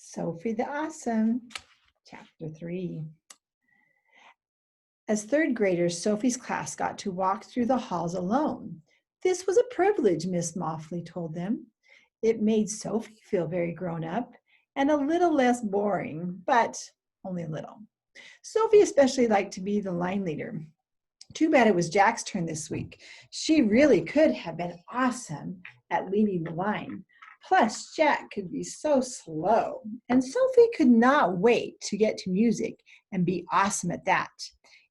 Sophie the Awesome, Chapter 3. As third graders, Sophie's class got to walk through the halls alone. This was a privilege, Miss Moffley told them. It made Sophie feel very grown up and a little less boring, but only a little. Sophie especially liked to be the line leader. Too bad it was Jack's turn this week. She really could have been awesome at leading the line. Plus, Jack could be so slow, and Sophie could not wait to get to music and be awesome at that.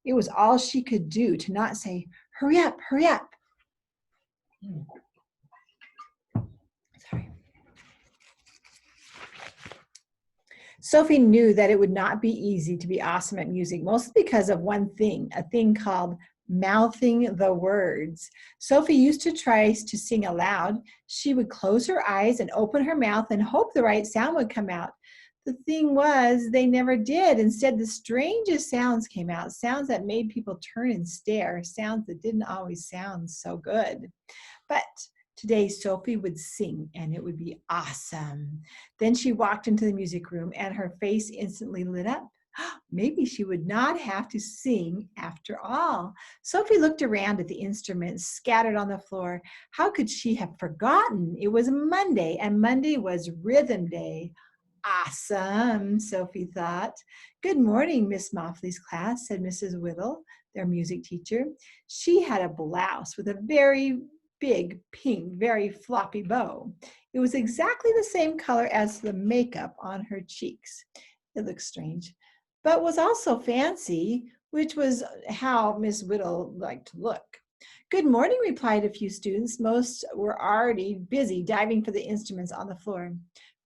It was all she could do to not say, hurry up, hurry up. Sorry. Sophie knew that it would not be easy to be awesome at music, mostly because of one thing, a thing called mouthing the words. Sophie used to try to sing aloud. She would close her eyes and open her mouth and hope the right sound would come out. The thing was, they never did. Instead, the strangest sounds came out, sounds that made people turn and stare, sounds that didn't always sound so good. But today, Sophie would sing, and it would be awesome. Then she walked into the music room, and her face instantly lit up. Maybe she would not have to sing after all. Sophie looked around at the instruments scattered on the floor. How could she have forgotten? It was Monday, and Monday was Rhythm Day. Awesome, Sophie thought. Good morning, Miss Moffley's class, said Mrs. Whittle, their music teacher. She had a blouse with a very big, pink, very floppy bow. It was exactly the same color as the makeup on her cheeks. It looked strange, but was also fancy, which was how Miss Whittle liked to look. Good morning, replied a few students. Most were already busy diving for the instruments on the floor.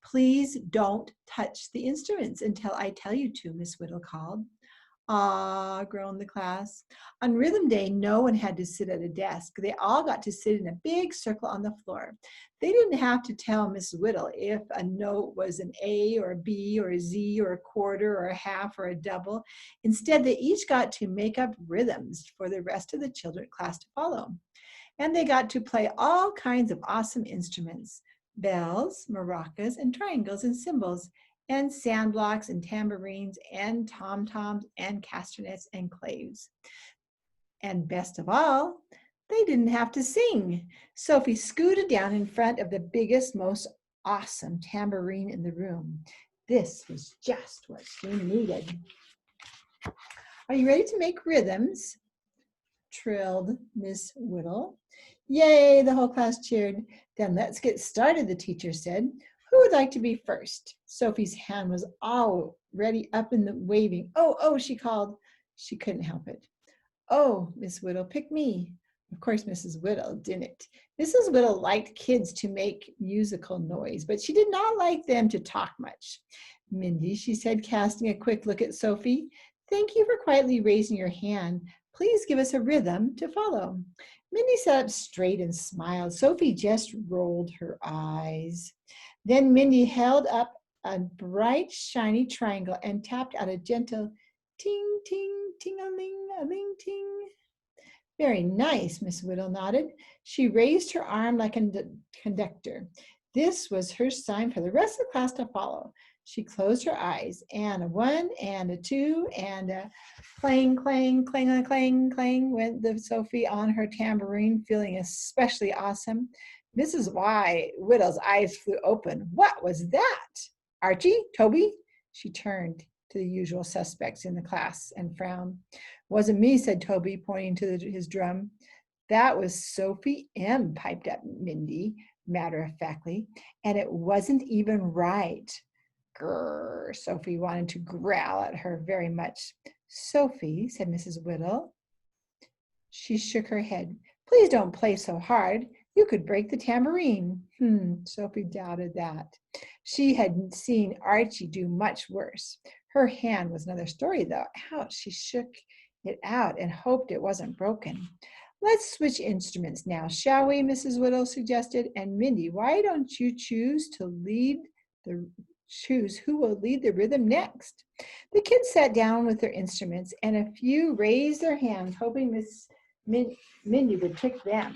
Please don't touch the instruments until I tell you to, Miss Whittle called. Ah, groaned the class. On Rhythm Day, no one had to sit at a desk. They all got to sit in a big circle on the floor. They didn't have to tell Miss Whittle if a note was an A or a B or a Z or a quarter or a half or a double. Instead, they each got to make up rhythms for the rest of the children's class to follow. And they got to play all kinds of awesome instruments: bells, maracas, and triangles and cymbals, and sand blocks and tambourines and tom-toms and castanets and claves. And best of all, they didn't have to sing. Sophie scooted down in front of the biggest, most awesome tambourine in the room. This was just what she needed. Are you ready to make rhythms? Trilled Miss Whittle. Yay, the whole class cheered. Then let's get started, the teacher said. Who would like to be first? Sophie's hand was already up in the waving. Oh, she called. She couldn't help it. Oh, Miss Whittle, pick me. Of course, Mrs. Whittle didn't. Mrs. Whittle liked kids to make musical noise, but she did not like them to talk much. Mindy, she said, casting a quick look at Sophie, thank you for quietly raising your hand. Please give us a rhythm to follow. Mindy sat up straight and smiled. Sophie just rolled her eyes. Then Mindy held up a bright, shiny triangle and tapped out a gentle ting, ting, ting-a-ling, a ling, ting. Very nice, Miss Whittle nodded. She raised her arm like a conductor. This was her sign for the rest of the class to follow. She closed her eyes, and a one, and a two, and a clang, clang, clang, clang, clang went the Sophie on her tambourine, feeling especially awesome. Mrs. Whittle's eyes flew open. What was that? Archie? Toby? She turned to the usual suspects in the class and frowned. Wasn't me, said Toby, pointing to his drum. That was Sophie M., piped up Mindy, matter-of-factly, and it wasn't even right. Grrr, Sophie wanted to growl at her very much. Sophie, said Mrs. Whittle. She shook her head. Please don't play so hard. You could break the tambourine. Sophie doubted that. She had seen Archie do much worse. Her hand was another story, though. Ouch, she shook it out and hoped it wasn't broken. Let's switch instruments now, shall we? Mrs. Whittle suggested. And Mindy, why don't you choose who will lead the rhythm next? The kids sat down with their instruments, and a few raised their hands, hoping Mindy would pick them.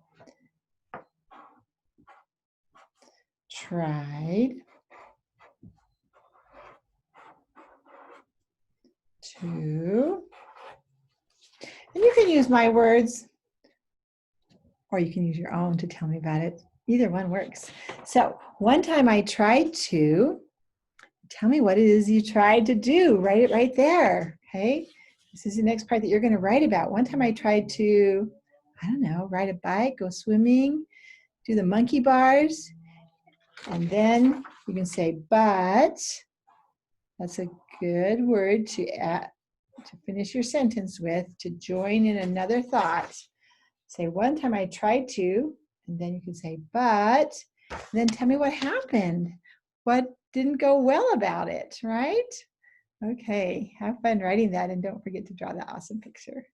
tried to, and you can use my words or you can use your own to tell me about it. Either one works. So one time I tried to, tell me what it is you tried to do. Write it right there, okay? This is the next part that you're going to write about. One time I tried to, I don't know, ride a bike, go swimming, do the monkey bars, and then you can say, but, that's a good word to add, to finish your sentence with, to join in another thought. Say, one time I tried to, and then you can say, but, and then tell me what happened. What didn't go well about it, right? Okay, have fun writing that, and don't forget to draw that awesome picture.